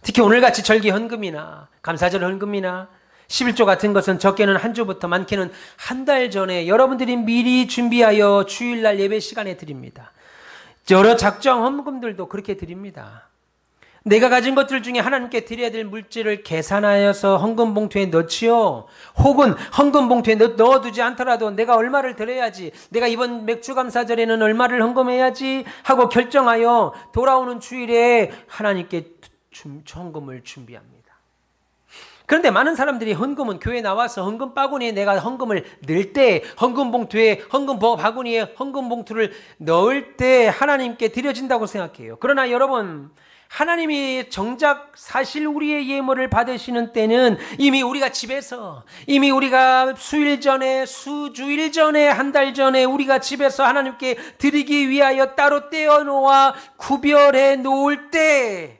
S1: 특히 오늘같이 절기 헌금이나 감사절 헌금이나 11조 같은 것은 적게는 한 주부터 많게는 한 달 전에 여러분들이 미리 준비하여 주일날 예배 시간에 드립니다. 여러 작정 헌금들도 그렇게 드립니다. 내가 가진 것들 중에 하나님께 드려야 될 물질을 계산하여서 헌금 봉투에 넣지요. 혹은 헌금 봉투에 넣어두지 않더라도 내가 얼마를 드려야지, 내가 이번 맥주 감사절에는 얼마를 헌금해야지 하고 결정하여 돌아오는 주일에 하나님께 헌금을 준비합니다. 그런데 많은 사람들이 헌금은 교회 나와서 헌금 바구니에 내가 헌금을 넣을 때, 헌금 봉투에, 헌금 바구니에 헌금 봉투를 넣을 때 하나님께 드려진다고 생각해요. 그러나 여러분, 하나님이 정작 사실 우리의 예물을 받으시는 때는 이미 우리가 집에서, 이미 우리가 수일 전에, 수주일 전에, 한 달 전에 우리가 집에서 하나님께 드리기 위하여 따로 떼어놓아 구별해 놓을 때,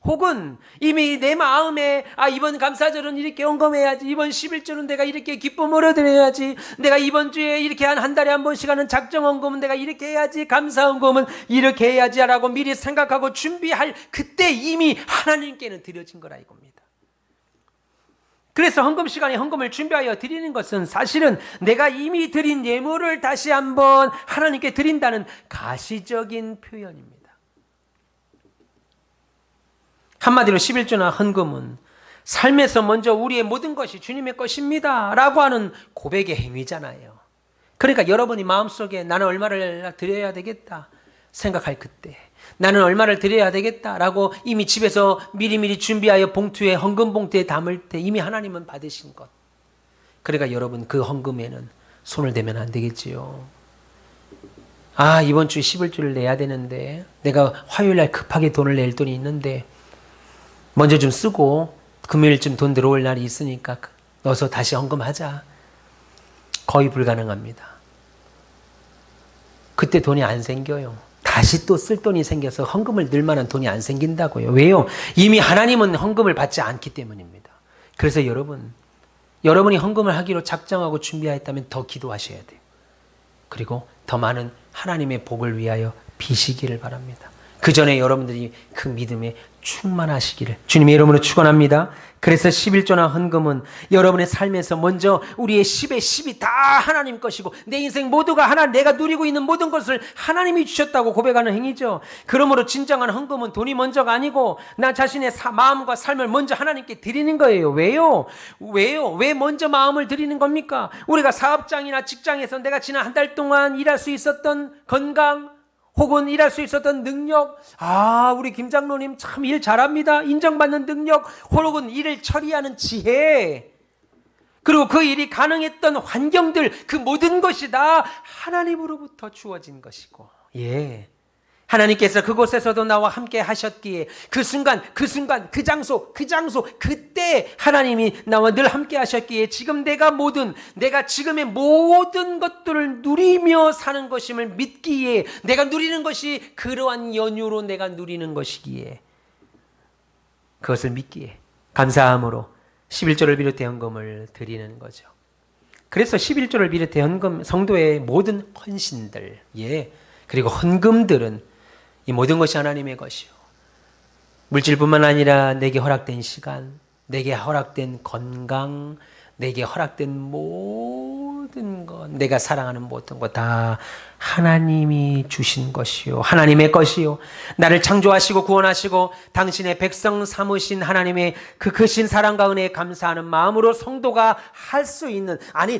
S1: 혹은 이미 내 마음에 이번 감사절은 이렇게 헌금해야지, 이번 11절은 내가 이렇게 기쁨으로 드려야지, 내가 이번 주에 이렇게 한 달에 한 번씩 하는 작정 헌금은 내가 이렇게 해야지, 감사 헌금은 이렇게 해야지 라고 미리 생각하고 준비할 그때 이미 하나님께는 드려진 거라 이겁니다. 그래서 헌금 시간에 헌금을 준비하여 드리는 것은 사실은 내가 이미 드린 예물을 다시 한번 하나님께 드린다는 가시적인 표현입니다. 한마디로 11조나 헌금은 삶에서 먼저 우리의 모든 것이 주님의 것입니다 라고 하는 고백의 행위잖아요. 그러니까 여러분이 마음속에 나는 얼마를 드려야 되겠다 생각할 그때, 나는 얼마를 드려야 되겠다라고 이미 집에서 미리미리 준비하여 봉투에, 헌금 봉투에 담을 때 이미 하나님은 받으신 것. 그러니까 여러분 그 헌금에는 손을 대면 안 되겠지요. 이번 주 11조를 내야 되는데, 내가 화요일날 급하게 돈을 낼 돈이 있는데 먼저 좀 쓰고 금요일쯤 돈 들어올 날이 있으니까 넣어서 다시 헌금하자. 거의 불가능합니다. 그때 돈이 안 생겨요. 다시 또 쓸 돈이 생겨서 헌금을 넣을 만한 돈이 안 생긴다고요. 왜요? 이미 하나님은 헌금을 받지 않기 때문입니다. 그래서 여러분이 헌금을 하기로 작정하고 준비하였다면 더 기도하셔야 돼요. 그리고 더 많은 하나님의 복을 위하여 비시기를 바랍니다. 그 전에 여러분들이 그 믿음에 충만하시기를 주님의 이름으로 축원합니다. 그래서 11조나 헌금은 여러분의 삶에서 먼저 우리의 10의 10이 다 하나님 것이고 내 인생 모두가 내가 누리고 있는 모든 것을 하나님이 주셨다고 고백하는 행위죠. 그러므로 진정한 헌금은 돈이 먼저가 아니고 나 자신의 마음과 삶을 먼저 하나님께 드리는 거예요. 왜요? 왜 먼저 마음을 드리는 겁니까? 우리가 사업장이나 직장에서 내가 지난 한 달 동안 일할 수 있었던 건강, 혹은 일할 수 있었던 능력, 우리 김 장로님 참 일 잘합니다. 인정받는 능력, 혹은 일을 처리하는 지혜, 그리고 그 일이 가능했던 환경들, 그 모든 것이 다 하나님으로부터 주어진 것이고, 하나님께서 그곳에서도 나와 함께 하셨기에 그 순간, 그 장소, 그때 하나님이 나와 늘 함께 하셨기에 지금 내가 지금의 모든 것들을 누리며 사는 것임을 믿기에, 내가 누리는 것이 그러한 연유로 내가 누리는 것이기에, 그것을 믿기에 감사함으로 11조를 비롯해 헌금을 드리는 거죠. 그래서 11조를 비롯해 헌금, 성도의 모든 헌신들, 그리고 헌금들은 이 모든 것이 하나님의 것이요. 물질뿐만 아니라 내게 허락된 시간, 내게 허락된 건강, 내게 허락된 모든 것, 내가 사랑하는 모든 것 다 하나님이 주신 것이요. 하나님의 것이요. 나를 창조하시고 구원하시고 당신의 백성 삼으신 하나님의 그 크신 사랑과 은혜에 감사하는 마음으로 성도가 할 수 있는,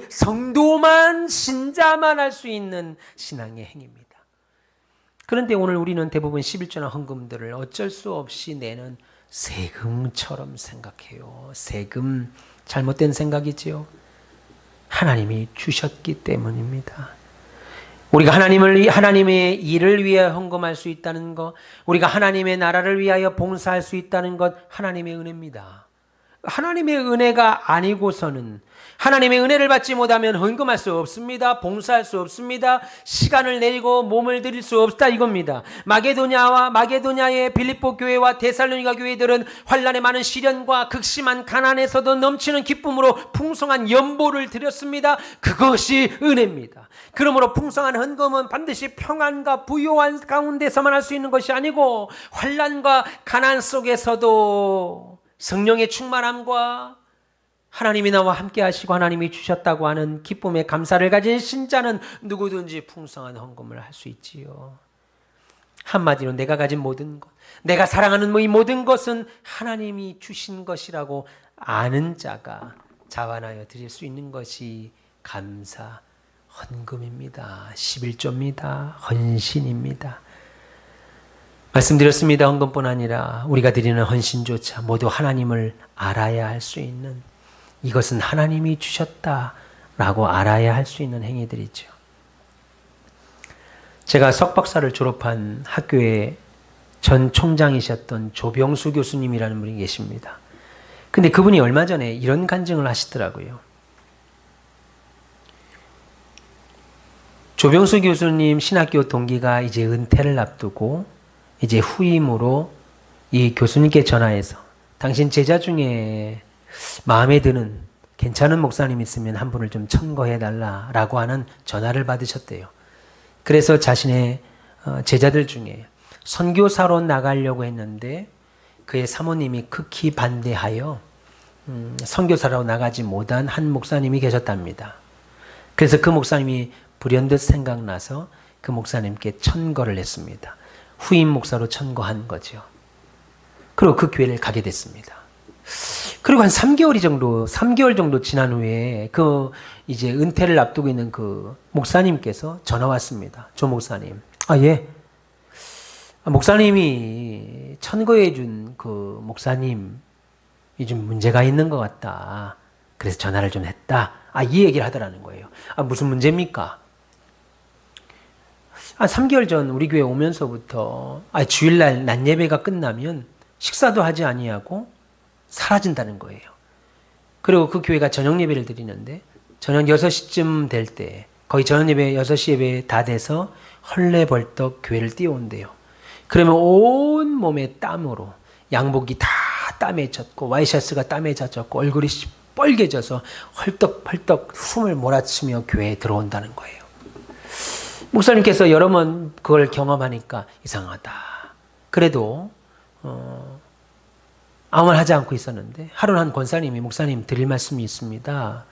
S1: 성도만, 신자만 할 수 있는 신앙의 행위입니다. 그런데 오늘 우리는 대부분 11조나 헌금들을 어쩔 수 없이 내는 세금처럼 생각해요. 세금, 잘못된 생각이지요. 하나님이 주셨기 때문입니다. 우리가 하나님의 일을 위해 헌금할 수 있다는 것, 우리가 하나님의 나라를 위하여 봉사할 수 있다는 것, 하나님의 은혜입니다. 하나님의 은혜가 아니고서는, 하나님의 은혜를 받지 못하면 헌금할 수 없습니다. 봉사할 수 없습니다. 시간을 내리고 몸을 드릴 수 없다 이겁니다. 마게도냐의 빌립보 교회와 데살로니가 교회들은 환난의 많은 시련과 극심한 가난에서도 넘치는 기쁨으로 풍성한 연보를 드렸습니다. 그것이 은혜입니다. 그러므로 풍성한 헌금은 반드시 평안과 부요한 가운데서만 할 수 있는 것이 아니고, 환난과 가난 속에서도 성령의 충만함과 하나님이 나와 함께 하시고 하나님이 주셨다고 하는 기쁨의 감사를 가진 신자는 누구든지 풍성한 헌금을 할 수 있지요. 한마디로 내가 가진 모든 것, 내가 사랑하는 이 모든 것은 하나님이 주신 것이라고 아는 자가 자원하여 드릴 수 있는 것이 감사, 헌금입니다. 11조입니다. 헌신입니다. 말씀드렸습니다. 헌금뿐 아니라 우리가 드리는 헌신조차 모두 하나님을 알아야 할 수 있는, 이것은 하나님이 주셨다라고 알아야 할 수 있는 행위들이죠. 제가 석박사를 졸업한 학교의 전 총장이셨던 조병수 교수님이라는 분이 계십니다. 근데 그분이 얼마 전에 이런 간증을 하시더라고요. 조병수 교수님 신학교 동기가 이제 은퇴를 앞두고 이제 후임으로 이 교수님께 전화해서 당신 제자 중에 마음에 드는 괜찮은 목사님 있으면 한 분을 좀 천거해 달라라고 하는 전화를 받으셨대요. 그래서 자신의 제자들 중에 선교사로 나가려고 했는데 그의 사모님이 극히 반대하여 선교사로 나가지 못한 한 목사님이 계셨답니다. 그래서 그 목사님이 불현듯 생각나서 그 목사님께 천거를 했습니다. 후임 목사로 천거한 거죠. 그리고 그 교회를 가게 됐습니다. 그리고 한 3개월 정도 지난 후에 이제 은퇴를 앞두고 있는 그 목사님께서 전화 왔습니다. 조 목사님. 예. 목사님이 천거해 준 그 목사님이 좀 문제가 있는 것 같다. 그래서 전화를 좀 했다. 이 얘기를 하더라는 거예요. 무슨 문제입니까? 3개월 전 우리 교회 오면서부터 주일날 낮 예배가 끝나면 식사도 하지 아니하고 사라진다는 거예요. 그리고 그 교회가 저녁 예배를 드리는데 저녁 6시쯤 될 때 거의 저녁 예배 6시 예배 다 돼서 헐레벌떡 교회를 뛰어온대요. 그러면 온 몸에 땀으로 양복이 다 땀에 젖고 와이셔츠가 땀에 젖었고 얼굴이 빨개져서 헐떡헐떡 숨을 몰아치며 교회에 들어온다는 거예요. 목사님께서 여러 번 그걸 경험하니까 이상하다. 그래도 아무 말 하지 않고 있었는데 하루는 한 권사님이 목사님 드릴 말씀이 있습니다.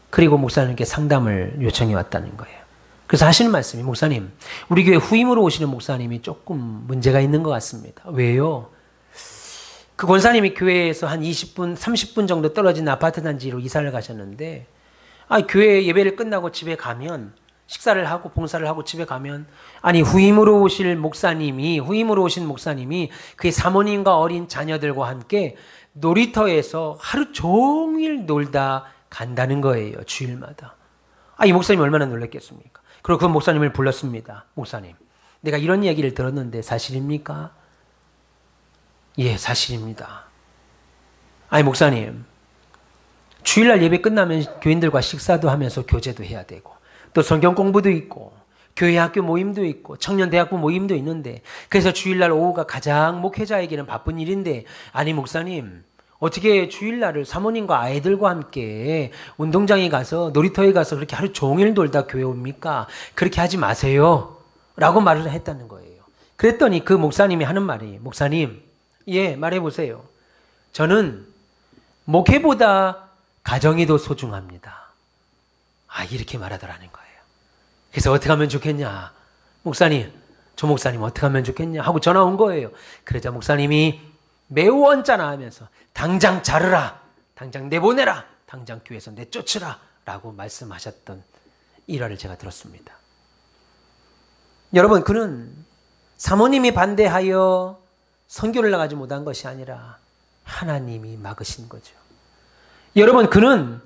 S1: 그리고 목사님께 상담을 요청해 왔다는 거예요. 그래서 하시는 말씀이 목사님, 우리 교회 후임으로 오시는 목사님이 조금 문제가 있는 것 같습니다. 왜요? 그 권사님이 교회에서 한 20분, 30분 정도 떨어진 아파트 단지로 이사를 가셨는데 교회 예배를 끝나고 집에 가면 식사를 하고 봉사를 하고 집에 가면 후임으로 오신 목사님이 그의 사모님과 어린 자녀들과 함께 놀이터에서 하루 종일 놀다 간다는 거예요. 주일마다. 이 목사님이 얼마나 놀랐겠습니까? 그리고 그 목사님을 불렀습니다. 목사님, 내가 이런 얘기를 들었는데 사실입니까? 예, 사실입니다. 목사님, 주일날 예배 끝나면 교인들과 식사도 하면서 교제도 해야 되고 또 성경 공부도 있고 교회 학교 모임도 있고 청년 대학부 모임도 있는데 그래서 주일날 오후가 가장 목회자에게는 바쁜 일인데 목사님, 어떻게 주일날을 사모님과 아이들과 함께 운동장에 가서 놀이터에 가서 그렇게 하루 종일 놀다 교회 옵니까? 그렇게 하지 마세요 라고 말을 했다는 거예요. 그랬더니 그 목사님이 하는 말이, 목사님, 예, 말해보세요. 저는 목회보다 가정이 더 소중합니다. 이렇게 말하더라는 거예요. 그래서 어떻게 하면 좋겠냐? 목사님, 조 목사님 어떻게 하면 좋겠냐? 하고 전화 온 거예요. 그러자 목사님이 매우 언짢아 하면서 당장 자르라, 당장 내보내라, 당장 교회에서 내쫓으라 라고 말씀하셨던 일화를 제가 들었습니다. 여러분, 그는 사모님이 반대하여 선교를 나가지 못한 것이 아니라 하나님이 막으신 거죠. 여러분, 그는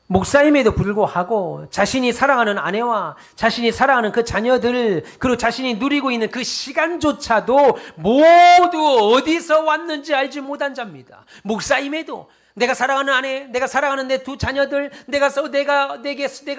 S1: 목사임에도 불구하고 자신이 사랑하는 아내와 자신이 사랑하는 그 자녀들, 그리고 자신이 누리고 있는 그 시간조차도 모두 어디서 왔는지 알지 못한 자입니다. 목사임에도 내가 사랑하는 아내, 내가 사랑하는 내 두 자녀들, 내가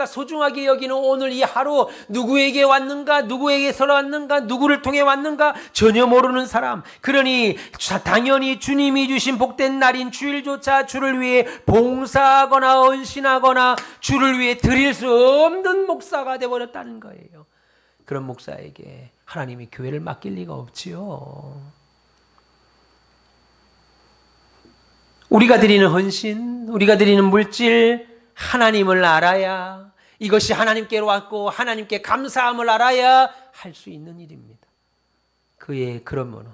S1: 소중하게 여기는 오늘 이 하루 누구에게 왔는가, 누구에게서 왔는가, 누구를 통해 왔는가 전혀 모르는 사람. 그러니 당연히 주님이 주신 복된 날인 주일조차 주를 위해 봉사하거나 헌신하거나 주를 위해 드릴 수 없는 목사가 되어버렸다는 거예요. 그런 목사에게 하나님이 교회를 맡길 리가 없지요. 우리가 드리는 헌신, 우리가 드리는 물질, 하나님을 알아야, 이것이 하나님께로 왔고 하나님께 감사함을 알아야 할 수 있는 일입니다. 그러므로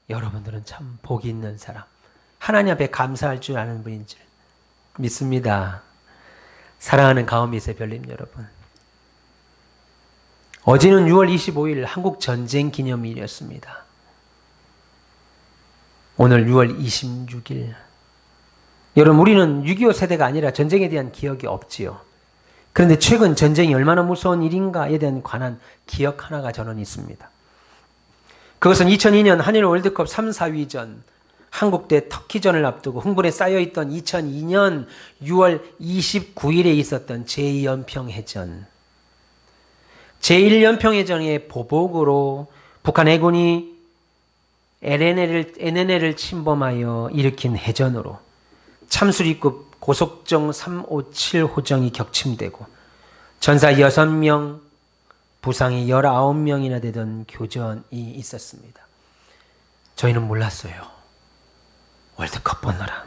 S1: 여러분들은 참 복이 있는 사람, 하나님 앞에 감사할 줄 아는 분인 줄 믿습니다. 사랑하는 가오미세 별님 여러분, 어제는 6월 25일 한국 전쟁 기념일이었습니다. 오늘 6월 26일. 여러분, 우리는 6.25 세대가 아니라 전쟁에 대한 기억이 없지요. 그런데 최근 전쟁이 얼마나 무서운 일인가에 대한 관한 기억 하나가 저는 있습니다. 그것은 2002년 한일 월드컵 3, 4위전, 한국 대 터키전을 앞두고 흥분에 쌓여있던 2002년 6월 29일에 있었던 제2연평해전. 제1연평해전의 보복으로 북한 해군이 NNL을 침범하여 일으킨 해전으로 참수리급 고속정 357호정이 격침되고 전사 6명, 부상이 19명이나 되던 교전이 있었습니다. 저희는 몰랐어요. 월드컵 보느라.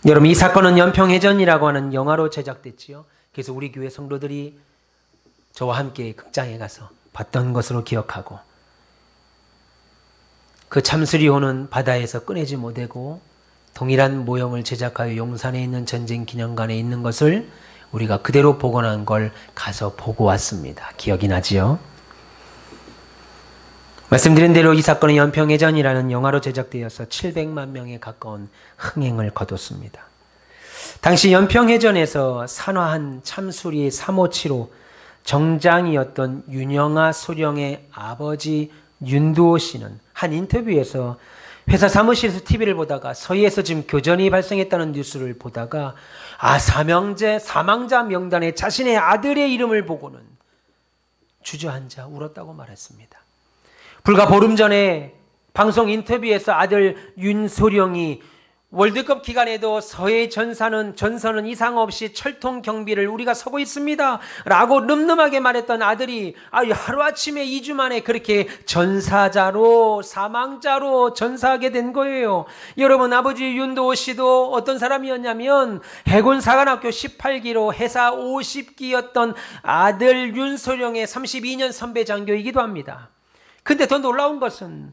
S1: 여러분, 이 사건은 연평해전이라고 하는 영화로 제작됐지요. 그래서 우리 교회 성도들이 저와 함께 극장에 가서 봤던 것으로 기억하고, 그 참수리호는 바다에서 꺼내지 못하고 동일한 모형을 제작하여 용산에 있는 전쟁기념관에 있는 것을 우리가 그대로 복원한 걸 가서 보고 왔습니다. 기억이 나지요? 말씀드린 대로 이 사건은 연평해전이라는 영화로 제작되어서 700만 명에 가까운 흥행을 거뒀습니다. 당시 연평해전에서 산화한 참수리 357호 정장이었던 윤영아 소령의 아버지 윤두호 씨는 한 인터뷰에서 회사 사무실에서 TV를 보다가 서해에서 지금 교전이 발생했다는 뉴스를 보다가 사망자 명단에 자신의 아들의 이름을 보고는 주저앉아 울었다고 말했습니다. 불과 보름 전에 방송 인터뷰에서 아들 윤소령이 월드컵 기간에도 서해 전선은 이상 없이 철통 경비를 우리가 서고 있습니다 라고 늠름하게 말했던 아들이 하루아침에 2주 만에 그렇게 전사자로, 사망자로 전사하게 된 거예요. 여러분, 아버지 윤도호 씨도 어떤 사람이었냐면 해군 사관학교 18기로 해사 50기였던 아들 윤소령의 32년 선배 장교이기도 합니다. 근데 더 놀라운 것은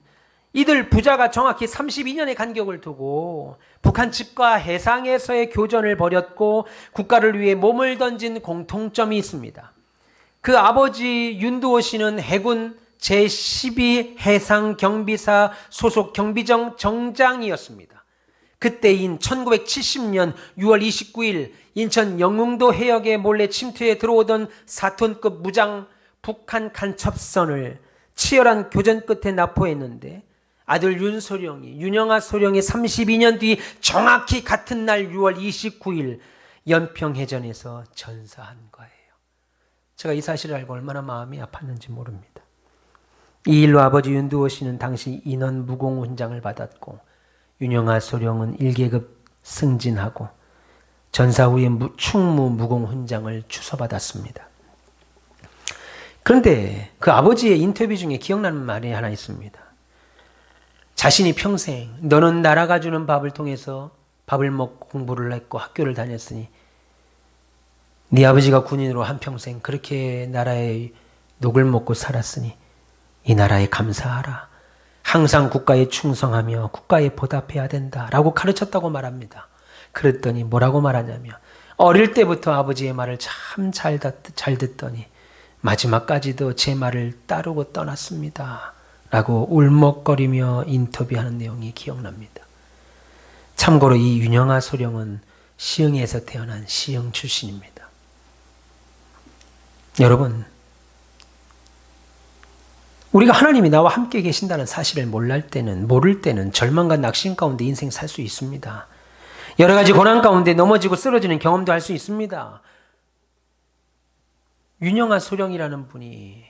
S1: 이들 부자가 정확히 32년의 간격을 두고 북한 측과 해상에서의 교전을 벌였고 국가를 위해 몸을 던진 공통점이 있습니다. 그 아버지 윤두호 씨는 해군 제12 해상경비사 소속 경비정 정장이었습니다. 그때인 1970년 6월 29일 인천 영흥도 해역에 몰래 침투해 들어오던 4톤급 무장 북한 간첩선을 치열한 교전 끝에 납포했는데 아들 윤영아 소령이 32년 뒤 정확히 같은 날 6월 29일 연평해전에서 전사한 거예요. 제가 이 사실을 알고 얼마나 마음이 아팠는지 모릅니다. 이 일로 아버지 윤두호 씨는 당시 인원 무공훈장을 받았고 윤영아 소령은 1계급 승진하고 전사 후에 충무 무공훈장을 주서받았습니다. 그런데 그 아버지의 인터뷰 중에 기억나는 말이 하나 있습니다. 자신이 평생 너는 나라가 주는 밥을 통해서 밥을 먹고 공부를 했고 학교를 다녔으니 네 아버지가 군인으로 한평생 그렇게 나라의 녹을 먹고 살았으니 이 나라에 감사하라. 항상 국가에 충성하며 국가에 보답해야 된다라고 가르쳤다고 말합니다. 그랬더니 뭐라고 말하냐면 어릴 때부터 아버지의 말을 참 잘 듣더니 마지막까지도 제 말을 따르고 떠났습니다 라고 울먹거리며 인터뷰하는 내용이 기억납니다. 참고로 이 윤영아 소령은 시흥에서 태어난 시흥 출신입니다. 여러분, 우리가 하나님이 나와 함께 계신다는 사실을 모를 때는 절망과 낙심 가운데 인생 살 수 있습니다. 여러 가지 고난 가운데 넘어지고 쓰러지는 경험도 할 수 있습니다. 윤영아 소령이라는 분이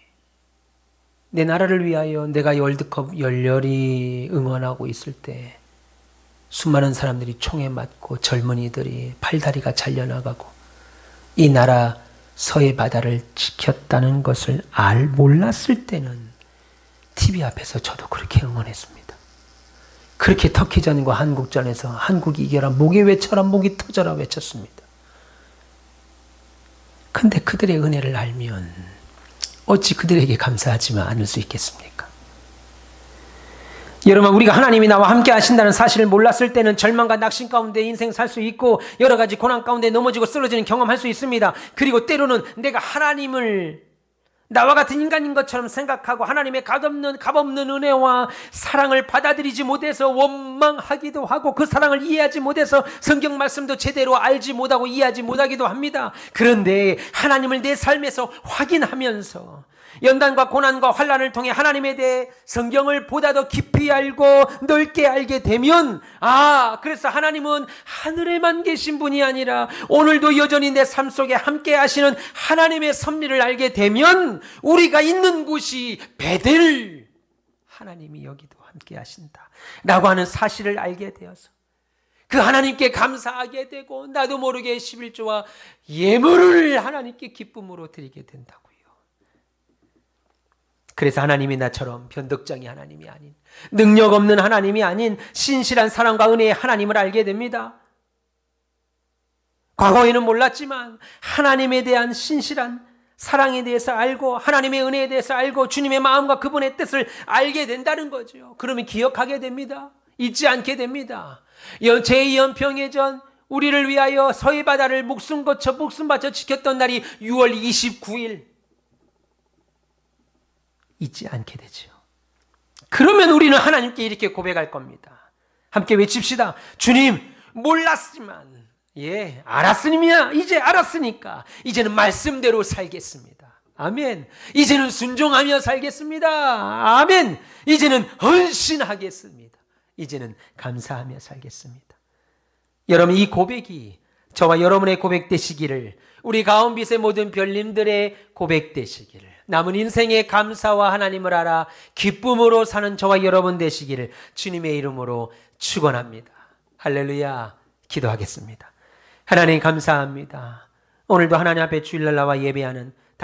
S1: 내 나라를 위하여 내가 월드컵 열렬히 응원하고 있을 때 수많은 사람들이 총에 맞고 젊은이들이 팔다리가 잘려나가고 이 나라 서해 바다를 지켰다는 것을 몰랐을 때는 TV 앞에서 저도 그렇게 응원했습니다. 그렇게 터키전과 한국전에서 한국이 이겨라, 목이 외쳐라, 목이 터져라 외쳤습니다. 근데 그들의 은혜를 알면 어찌 그들에게 감사하지만 않을 수 있겠습니까? 여러분, 우리가 하나님이 나와 함께 하신다는 사실을 몰랐을 때는 절망과 낙심 가운데 인생 살 수 있고 여러 가지 고난 가운데 넘어지고 쓰러지는 경험할 수 있습니다. 그리고 때로는 내가 하나님을 나와 같은 인간인 것처럼 생각하고 하나님의 값없는 은혜와 사랑을 받아들이지 못해서 원망하기도 하고 그 사랑을 이해하지 못해서 성경 말씀도 제대로 알지 못하고 이해하지 못하기도 합니다. 그런데 하나님을 내 삶에서 확인하면서 연단과 고난과 환난을 통해 하나님에 대해 성경을 보다 더 깊이 알고 넓게 알게 되면 그래서 하나님은 하늘에만 계신 분이 아니라 오늘도 여전히 내 삶 속에 함께 하시는 하나님의 섭리를 알게 되면 우리가 있는 곳이 베델, 하나님이 여기도 함께 하신다 라고 하는 사실을 알게 되어서 그 하나님께 감사하게 되고 나도 모르게 11조와 예물을 하나님께 기쁨으로 드리게 된다고요. 그래서 하나님이 나처럼 변덕장이 하나님이 아닌, 능력 없는 하나님이 아닌 신실한 사랑과 은혜의 하나님을 알게 됩니다. 과거에는 몰랐지만 하나님에 대한 신실한 사랑에 대해서 알고 하나님의 은혜에 대해서 알고 주님의 마음과 그분의 뜻을 알게 된다는 거죠. 그러면 기억하게 됩니다. 잊지 않게 됩니다. 제2연평해전 우리를 위하여 서해바다를 목숨 바쳐 지켰던 날이 6월 29일 잊지 않게 되죠. 그러면 우리는 하나님께 이렇게 고백할 겁니다. 함께 외칩시다. 주님, 몰랐지만 알았으니까 이제 알았으니까 이제는 말씀대로 살겠습니다. 아멘. 이제는 순종하며 살겠습니다. 아멘. 이제는 헌신하겠습니다. 이제는 감사하며 살겠습니다. 여러분, 이 고백이 저와 여러분의 고백 되시기를, 우리 가온빛의 모든 별님들의 고백 되시기를, 남은 인생의 감사와 하나님을 알아 기쁨으로 사는 저와 여러분 되시기를 주님의 이름으로 축원합니다. 할렐루야. 기도하겠습니다. 하나님 감사합니다. 오늘도 하나님 앞에 주일날 나와 예배하는